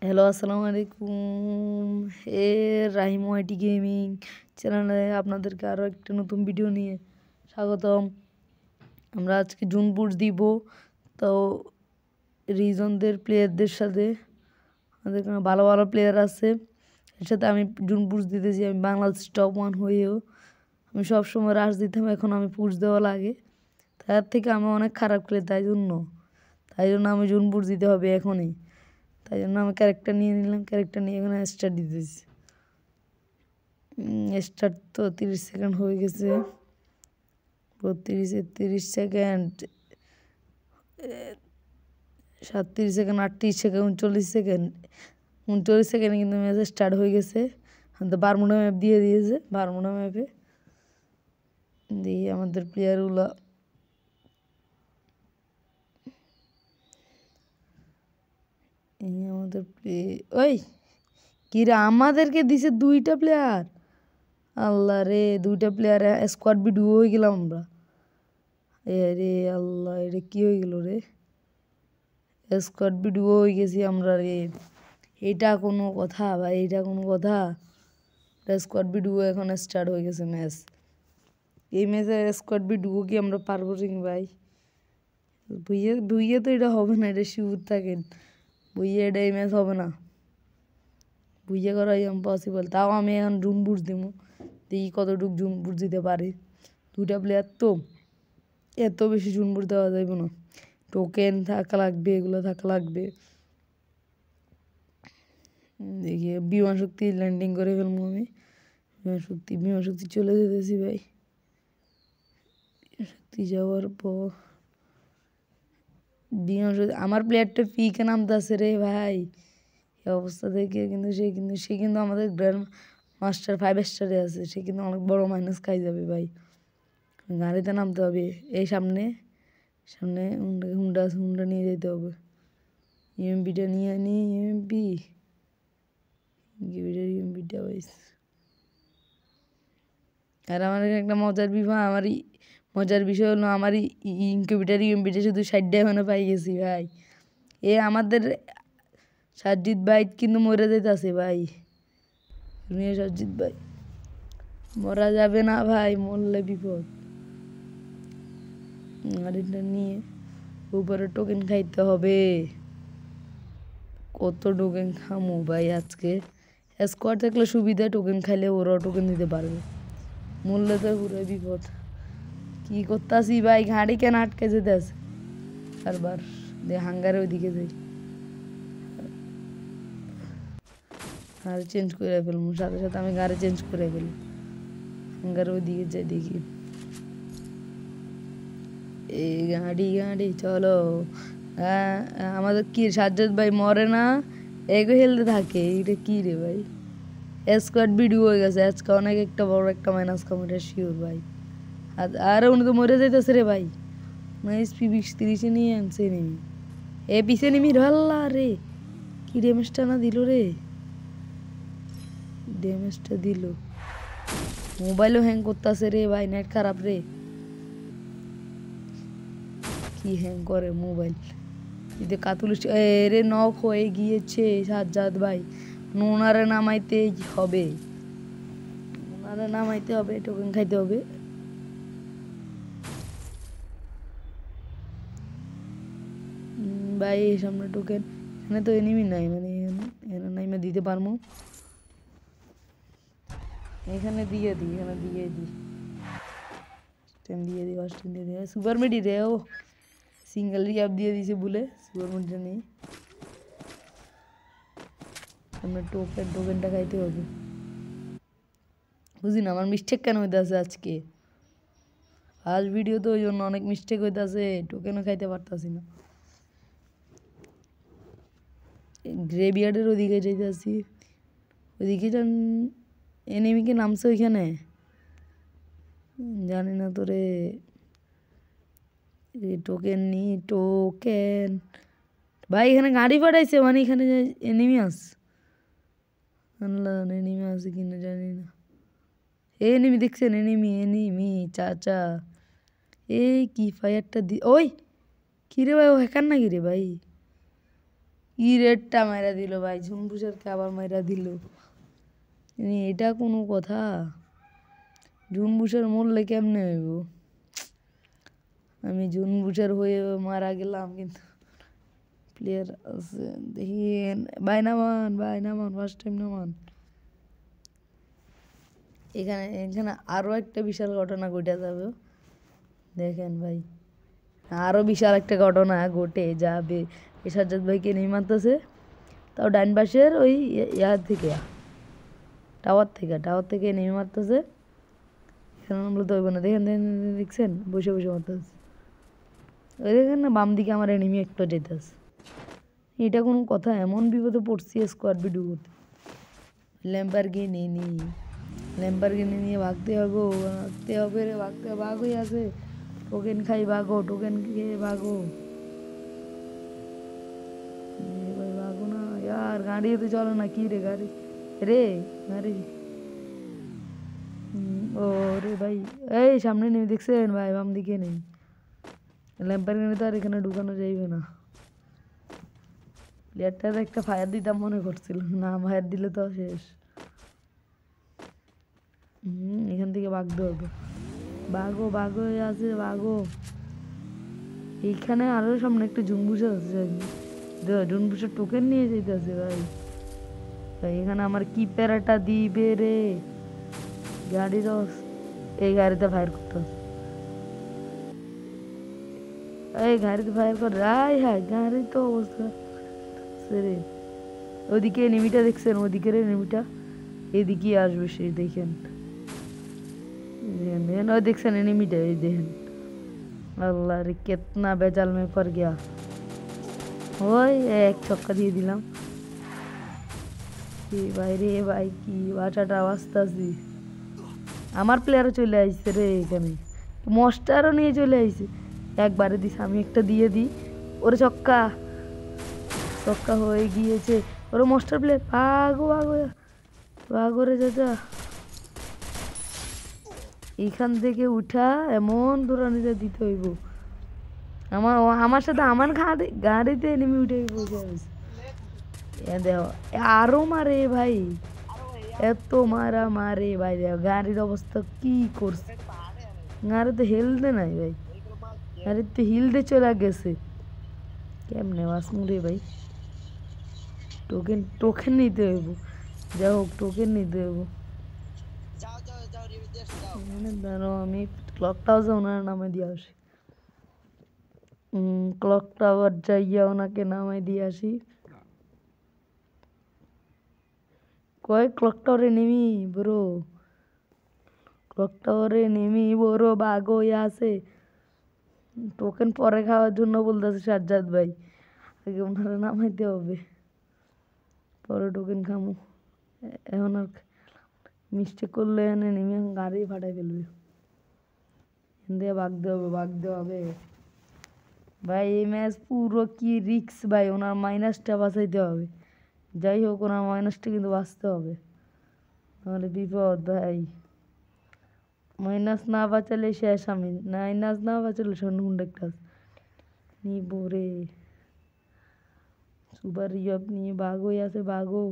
Hello, আসসালামু আলাইকুম। রাহিম ওয়াইটি gaming চ্যানেলে আপনাদেরকে আরও একটা নতুন ভিডিও নিয়ে স্বাগতম। আমরা আজকে জুন বুট দিব, তো রিজনদের প্লেয়ারদের সাথে আমাদের এখানে ভালো ভালো প্লেয়ার আছে, এর সাথে আমি জুন পুশ দিতেছি। আমি বাংলাদেশ টপ 1 হয়েও আমি সবসময় রাশ দিতাম, এখন আমি পুশ দেওয়া লাগে, তার থেকে আমি অনেক খারাপ খেলি, তাই জন্য আমি জুন পুশ দিতে হবে এখনই। তাই জন্য আমি ক্যারেক্টার নিয়ে নিলাম, ক্যারেক্টার নিয়ে এখানে স্টার্ট দিতেছি। স্টার্ট তো 30 সেকেন্ড হয়ে গেছে, 32 সেকেন্ড, 37 সেকেন্ড, 38 সেকেন্ড, 39 সেকেন্ড, 39 সেকেন্ডে কিন্তু ম্যাচ স্টার্ট হয়ে গেছে। তো বারমুডা ম্যাপ দিয়ে দিয়েছে, বারমুডা ম্যাপে দিয়ে আমাদের প্লেয়ারগুলো আমাদের ওই কিরা আমাদেরকে দিছে 2টা প্লেয়ার। আল্লাহ রে, 2টা প্লেয়ার স্কোয়াড বি ডুও হয়ে গেলাম আমরা। রে আল্লাহ, এটা কি হয়ে গেল রে? স্কোয়াড বি ডুও হয়ে গেছি আমরা রে। এটা কোনো কথা ভাই? এটা কোনো কথা? স্কোয়াড বি ডুও এখন স্টার্ট হয়ে গেছে ম্যাচ। এই ম্যাচে স্কোয়াড বি ডুও কি আমরা পারবো রিং ভাই? ভুইয়ে তো এটা হবে না, এটা শিওর থাকেন। ভুইয়ে এটা এই ম্যাচ হবে না, বুঝে করাই ইম্পসিবল। তাও আমি এখন জুন বুট দিব, দেখি কতটুকু জুন বুট দিতে পারি। 2টা প্লেয়ার তো এত বেশি জুন বুট দেওয়া যাবে না, টোকেন থাকা লাগবে, এগুলো থাকা লাগবে। দেখি বিমান শক্তি ল্যান্ডিং করে ফেলবো আমি। বিমান শক্তি চলে যেতেছি ভাই। শক্তি যাওয়ার পর বিমান শক্তি আমার প্লেয়ারটা পিকে নামতেছে রে ভাই। এই অবস্থা দেখে সে কিন্তু আমাদের গ্র্যান্ড মাস্টার 5 স্টারে আছে, সে কিন্তু অনেক বড় মাইনাস খাই যাবে ভাই। গাড়িতে নামতে হবে, এই সামনে সামনে হুন্ডা আছে, হুন্ডা নিয়ে যেতে হবে। ইউএমপিটা নিয়ে নি, ইউএমপিটা ভাই। আর আমার একটা মজার বিষয় হলো আমার ইনকিউবেটার শুধু 60টা এখনো পাই গেছি ভাই। আমাদের সাজ্জিদ ভাই কিন্তু মরে যেতেছে ভাই। সাজ্জিদ ভাই মরা যাবে না ভাই, মরলে বিপদ। গাড়িটা নিয়ে উপরে টোকেন খাইতে হবে। কত টোকেন খামো ভাই আজকে? স্কোয়াড থাকলে সুবিধা, টোকেন খাইলে ওরাও টোকেন দিতে পারবে, মরলে তো পুরো বিপদ। কি করতেছি ভাই? গাড়ি কেন আটকে যেতে আছে বারবার? হাঙ্গারে ওইদিকে যাই, গাড়ি চেঞ্জ করে ফেলবো, সাথে সাথে আমি গাড়ি চেঞ্জ করে ফেলি। হাঙ্গারে ওইদিকে যাই, দেখি এই গাড়ি চলো। আমাদের কি সাজ্জাদ ভাই মরে না, এগো হেলতে থাকে। এটা কি রে ভাই? স্কোয়াড ভিডিও হয়ে গেছে আজকে, অনেক একটা বড় একটা মাইনাস কমেন্ট শিওর ভাই। আর উনি তো মরে যাইতেছে রে ভাই। এসপি 20-30 নিয়ে আনছে নেমি, পিছে নেমি রাল্লা রে। কি ড্যামেজটা না দিল রে, ড্যামেজটা দিল। মোবাইলও হ্যাং করতেছে রে ভাই, নেট খারাপ রে। কি হ্যাং করে মোবাইল? এতে কাতুল রে নক হয়ে গিয়েছে সাজ্জাদ ভাই। নোনারে নামাইতে হবে, টোকেন খাইতে হবে। ভাই সামনে টোকেন, এখানে তো এনিমি নাই, মানে এখানে নাই দিতে পারবো। এখানে দিয়ে দিই সুপার মেডি রে। ও সিঙ্গেল রিয়াপ দিয়ে দিছে বলে সুপার মেডিটা নেই। আমরা টোকেনটা খাইতে হবে। বুঝি না আমার মিস্টেক কেন হইতেছে আজকে। ফার্স্ট ভিডিও তো ওই জন্য অনেক মিস্টেক হইতেছে, টোকেনও খাইতে পারতাছি না। গ্রেভিয়ার্ডের ওদিকে যাইতেছি, ওইদিকে এনিমিকে নামছে ওইখানে, জানি না তোরে। টোকেন ভাই এখানে গাড়ি পাঠাইছে, মানে এখানে এনিমি আছে। এনিমি আছে কিনা জানি না। এনিমি দেখছেন? এনিমি চাচা। এই কি ফায়ারটা ওই কি রে ভাই, ও হ্যাকার নাকি রে ভাই? ই রেডটা মাইরা দিল ভাই, ঝুনপুষারকে আবার মাইরা দিল। এটা কোনো কথা? ঝুনপুষার মরলে কেমনে হইব? আমি ঝুনপুষার হয়ে মারা গেলাম, কিন্তু প্লেয়ার আছে দেখি। ভাই নামান, ভাই নামান, ফার্স্ট টাইম নামান। এখানে এখানে আরও একটা বিশাল ঘটনা ঘটে যাবে, দেখেন ভাই। আরও বিশাল একটা ঘটনা ঘটে যাবে। এই সাজ্জাদ ভাইকে নেই মারতেছে, তাও ডাইন পাশের ওই ইয়ার থেকে, টাওয়ার থেকে নেমে মারতেছে। এখানে নামলে তো হইব না, দেখেন দেখছেন বসে বসে মারতেছে। ওই দেখেন না বাম দিকে আমার এনিমি একটা যেতেছে। এটা কোনো কথা? এমন বিপদে পড়ছি স্কোয়াড ভিডিও করতে। ল্যাম্বরগিনি নিয়ে ভাগতে হবে, রে, ভাগ হয়ে আছে। টোকেন খাই ভাগো, টোকেন খেয়ে ভাগো। ভাই ভাগো না यार, গাড়ি তো চলে না। কি রে গাড়ি, গাড়ি। ও রে ভাই, এই সামনে নেই দেখছেন ভাই, বাম দিকে নেই। ল্যাম্বরগিনি তো আর এখানে ঢুকানো যাইবে না। প্লেয়ারটার একটা ফায়ার দিতাম মনে করছিল, না ফায়ার দিলে তো শেষ। এখান থেকে ভাগতে হবে। ভাগো আছে, ভাগো। এইখানে আরো সামনে একটা ঝুনপুষার আছে, ঝুনপুষার টোকেন নিয়ে যেতে আছে ভাই। এখানে আমার কি প্যারাটা দিবে রে? গাড়ির এই গাড়িতে ফায়ার করতে হবে। এই গাড়িতে ফায়ার কর, হ্যাঁ গাড়ি তো অবস্থা রে। ওদিকে এনিমিটা দেখছেন, ওদিকের এনিমিটা এদিকে আসবে সে, দেখেন ওই দেখছেন এনিমিটা, এই দেখেন। আল্লাহ রে, কেতনা বেজাল মে পড় গিয়া। ওই এক ছক্কা দিয়ে দিলাম। ভাই রে ভাই, কি বাঁচাটা আসতেছি। আমার প্লেয়ারও চলে আসছে রে এখানে, মস্টারও নিয়ে চলে আসছে। একবারে দিস, আমি একটা দিয়ে দিই। ওরে ছক্কা হয়ে গিয়েছে। ওরে মস্টার প্লেয়ার, ভাগো রে চাচা। এইখান থেকে উঠা এমন দৌড়ানিটা দিতে হইব। আমার সাথে আমার গাড়িতে নেমে উঠে বসে আছে। দেখো আরো মারে ভাই, এত মারে ভাই। দেখো গাড়ির অবস্থা কি করছে। গাড়িতে হেলতে নাই ভাই, গাড়িতে হিলতে চলে গেছে। কেমনে বাসমুরে ভাই? টোকেন নিতে হইব, যাই হোক টোকেন নিতে হইব। দাঁড়াও, আমি ক্লক টাওয়ার ওনার নামে দিয়ে আসি। ক্লক টাওয়ার যাইয়া ওনাকে নামাই দিয়ে আসি। ক্লক টাওয়ারে নেমি বড়ো, ক্লক টাওয়ারে নেমি বড়ো, বাঘ হয়ে আছে। টোকেন পরে খাওয়ার জন্য বলতেছে সাজ্জাদ ভাই, আগে ওনারা নামাইতে হবে, পরে টোকেন খামু। এখন আর মিস্টেক করলে এখানে নেমে গাড়ি ফাটাই ফেলবে। এখান থেকে ভাগতে হবে ভাই। এই ম্যাচ পুরো কি রিক্স ভাই, ওনার মাইনাসটা বাঁচাইতে হবে। যাই হোক ওনার মাইনাসটা কিন্তু বাঁচতে হবে, নাহলে বিপদ ভাই। মাইনাস না বাঁচালে শেষ আমি, মাইনাস না বাঁচালে স্বর্ণকুণ্ড একটা নিব রে। সুপার রিয়প নিয়ে ভাগ হয়ে আছে, ভাগো।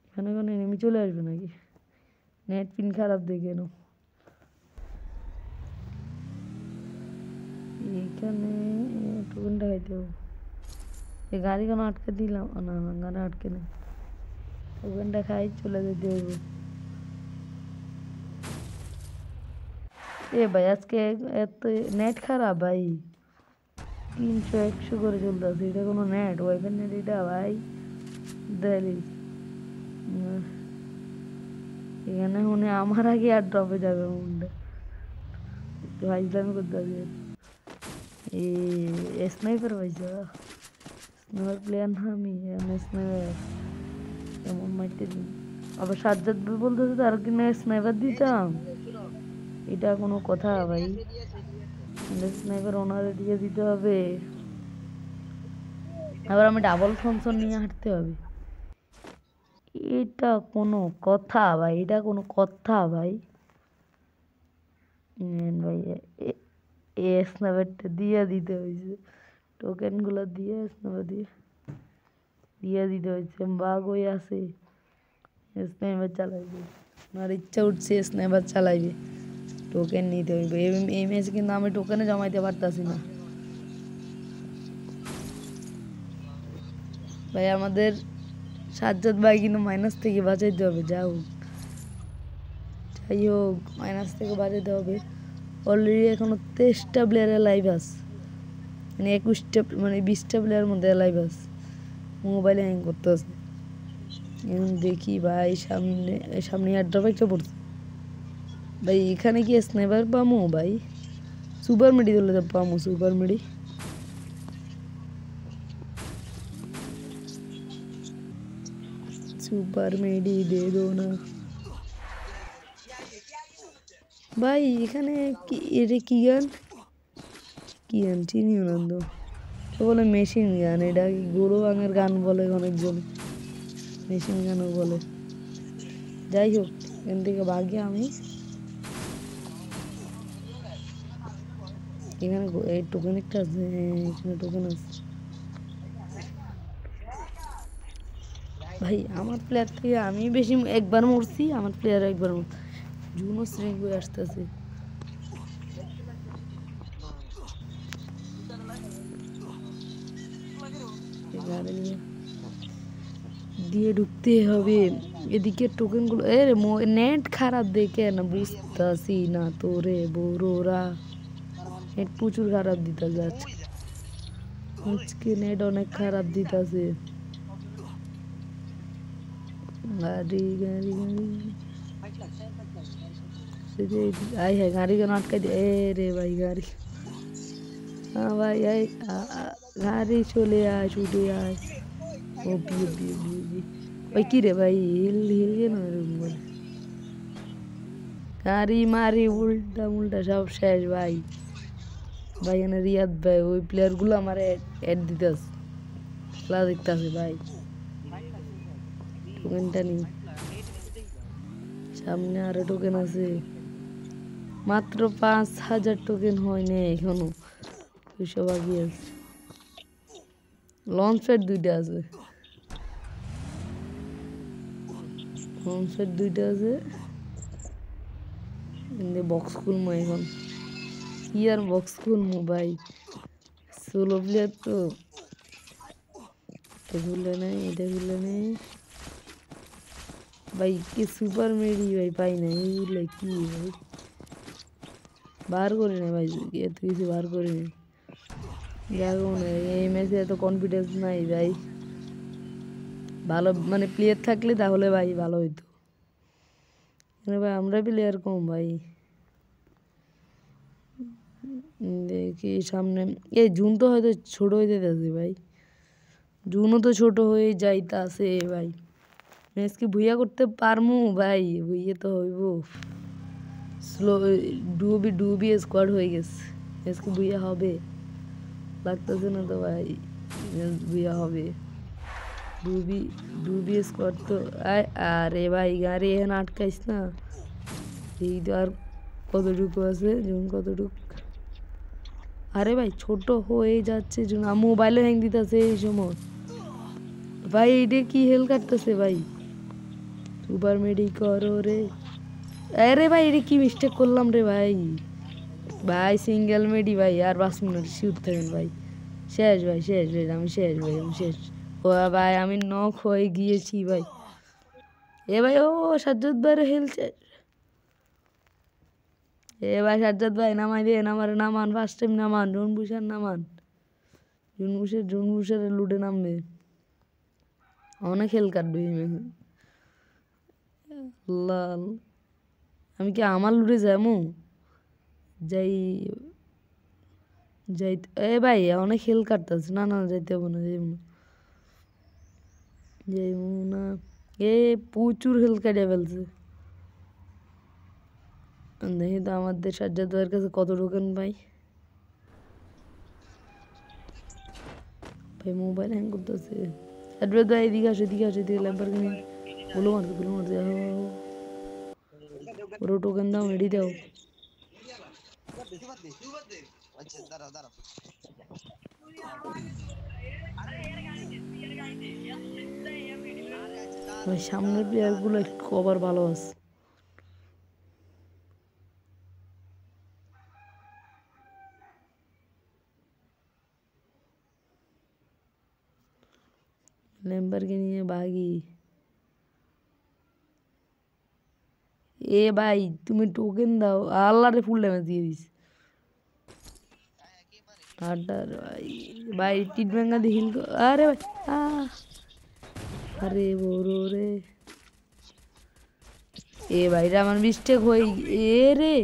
এখানে কোনো নেমে চলে আসবে নাকি? নেট পিন খারাপ দেখে নো। এইখানে টোকেনটা খাইতে হবে। এই গাড়ি কেন আটকে দিলাম? না গাড়ি আটকে নেই, টোকেনটা খাই চলে যেতে হবে। এ ভাই আজকে এত নেট খারাপ ভাই, 300 100 করে চলতেছে। এটা কোনো নেট? ওয়াইফাই নেট এটা ভাই? দেখ এখানে মনে আমার আগে আর ড্রপে যাবে মনটা, ফাইজলামি করতে হবে। স্নাইপার পাইছো? স্নাইপার প্লেয়ার না আমি, স্নাইপার এমন মাইতে দিন। আবার সাজ্জাদ ভাই বলতেছে তার কিনা স্নাইপার দিতাম, এটা কোনো কথা ভাই? স্নাইপার ওনারে দিয়ে দিতে হবে, আবার আমি ডাবল থমসন নিয়ে হাঁটতে হবে। এটা কোনো কথা ভাই? এটা কোনো কথা ভাই? ভাই স্ন্যাপটা দিয়ে দিতে হয়েছে, টোকেনগুলো দিয়ে স্ন্যাপ দিয়ে। দিয়ে দিতে হয়েছে, বাঘ হয়ে আছে, স্নাইপার চালাইবে, আমার ইচ্ছা উঠছে স্নাইপার চালাইবে, টোকেন নিতে হইবে। এই ম্যাচে কিন্তু আমি টোকেনে জমাইতে পারতাছি না ভাই। আমাদের সাজ্জাদ ভাই কিন্তু মাইনাস থেকে বাঁচাইতে হবে, যাই হোক মাইনাস থেকে বাঁচাইতে হবে। অলরেডি এখনো 23টা প্লেয়ারের লাইভ আছে, মানে 21টা মানে 20টা প্লেয়ারের মধ্যে লাইভ আছে, মোবাইলে হ্যাং করতে আছে। এখন দেখি ভাই সামনে এয়ারড্রপ একটা পড়ছে ভাই, এখানে কি স্নাইপার পামো ভাই? সুপার মেডি দিলে তো পামো, সুপার মেডি। সুপার মেডি দে দো না ভাই। এখানে কি এটা কি গান চিনিও না তো, বলে মেশিন গান। এটা কি গরু গানের গান বলে অনেকজন, মেশিন গানও বলে। যাই হোক এখান থেকে ভাগে আমি, এখানে এই টোকেন একটা আছে, এখানে টোকেন আছে ভাই। আমার প্লেয়ার থেকে আমি বেশি একবার মরছি, আমার প্লেয়ার একবার জুনও শ্রেণী হয়ে আসতেছে। দিয়ে ঢুকতে হবে এদিকে টোকেন গুলো। নেট খারাপ দেখে না বুঝতেছি না তোরে বড়রা, নেট প্রচুর খারাপ দিতে যাচ্ছে আজকে, নেট অনেক খারাপ দিতেছে। গাড়ি গাড়ি গাড়ি আই হ্যাঁ, গাড়ি কেন আটকাই দিয়ে রে ভাই গাড়ি। হ্যাঁ ভাই গাড়ি চলে আয়, ছুটে আয়। ওই কি রে ভাই, হিল কেন বলে? গাড়ি মারি উল্টা উল্টা সব শেষ ভাই। ভাই এখানে রিয়াদ ভাই ওই প্লেয়ার গুলো আমার অ্যাড দিতেছে, খেলা দেখতেছে ভাই। টোকেনটা নি, সামনে আরো টোকেন আছে, মাত্র 5000 টোকেন হয় না এখনো, 200 বাকি আছে। লঞ্চ প্যাড 2টা আছে, লঞ্চ প্যাড 2টা আছে। বক্স খুলবো এখন, কি আর বক্স খুলবো ভাই, সোলো প্লেয়ার তো। এটা খুলে নেই, এটা খুলে নেই ভাই। কি সুপার মেডি ভাই পাই না, এইগুলো কি ভাই বার করে নে ভাই, এত কিছু বার করে নে। দেখো না এই ম্যাচে এত কনফিডেন্স নাই ভাই, ভালো মানে প্লেয়ার থাকলে তাহলে ভাই ভালো হইতো। ভাই আমরা প্লেয়ার কম ভাই। দেখি সামনে এই জুন তো হয়তো ছোট হইতে যাচ্ছে ভাই, জুনও তো ছোট হয়ে যাইতাছে ভাই। ম্যাচ কি ভুইয়া করতে পারমু ভাই? ভুইয়া তো হইব, স্লো ডুবি স্কোয়াড হয়ে গেছে। ম্যাচ কি ভুইয়া হবে? লাগতেছে না তো ভাই ম্যাচ ভুইয়া হবে। ডুবি স্কোয়াড তো আরে ভাই গাড়ি এখানে আটকাইস না। এই তো আর কতটুকু আছে, যেমন কতটুকু। আরে ভাই ছোট হয়ে যাচ্ছে, মোবাইলে হ্যাং দিতেছে এই সময় ভাই। এটা কি হেল কাটতেছে ভাই, সুপার মেডি করো রে। আরে ভাই এটা কি মিস্টেক করলাম রে ভাই। ভাই সিঙ্গেল মেডি ভাই, আর 5 মিনিট শিউর থাকেন ভাই। শেষ ভাই, শেষ ভাই, আমি শেষ ভাই, আমি শেষ। ও ভাই আমি নক হয়ে গিয়েছি ভাই। এ ভাই ও সাজ্জাদ ভাই হেলছে, এ ভাই সাজ্জাদ ভাই নামাই দেন, আমার নামান, ফার্স্ট টাইম নামান, জুনবুসার নামান, জুনবুসার লুটে নামবে, অনেক হেল কাটবে। লাল আমি কি আমার লুটে যাবো? যাই যাই এ ভাই অনেক হেল কাটতেছে, না না যাইতে হবো না, যাইবো না। এ প্রচুর হেল কাটিয়ে ফেলছে। দেখি তো আমাদের সাজ্জাদ ভাইয়ের কাছে কত টোকেন ভাই। ভাই মোবাইল হ্যাং করতেছে। সাজ্জাদ ভাই এদিকে আসো, এদিকে আসো, এদিকে ল্যাম্পার কিনে গুলো মারছে ওরও টোকেন দাও, মেডি দাও। ওই সামনের প্লেয়ারগুলো একটু কভার ভালো আছে। ল্যাম্বরগিনি নিয়ে ভাগি। এ ভাই তুমি টোকেন দাও, আল্লাহরে ফুল ড্যামেজ দিয়ে দিস। আড্ডার ভাই ভাই টিটম্যাঙ্গা দিয়ে হিল। আরে ভাই আরে বড় রে। এ ভাই রে আমার মিস্টেক হয়ে এ রে।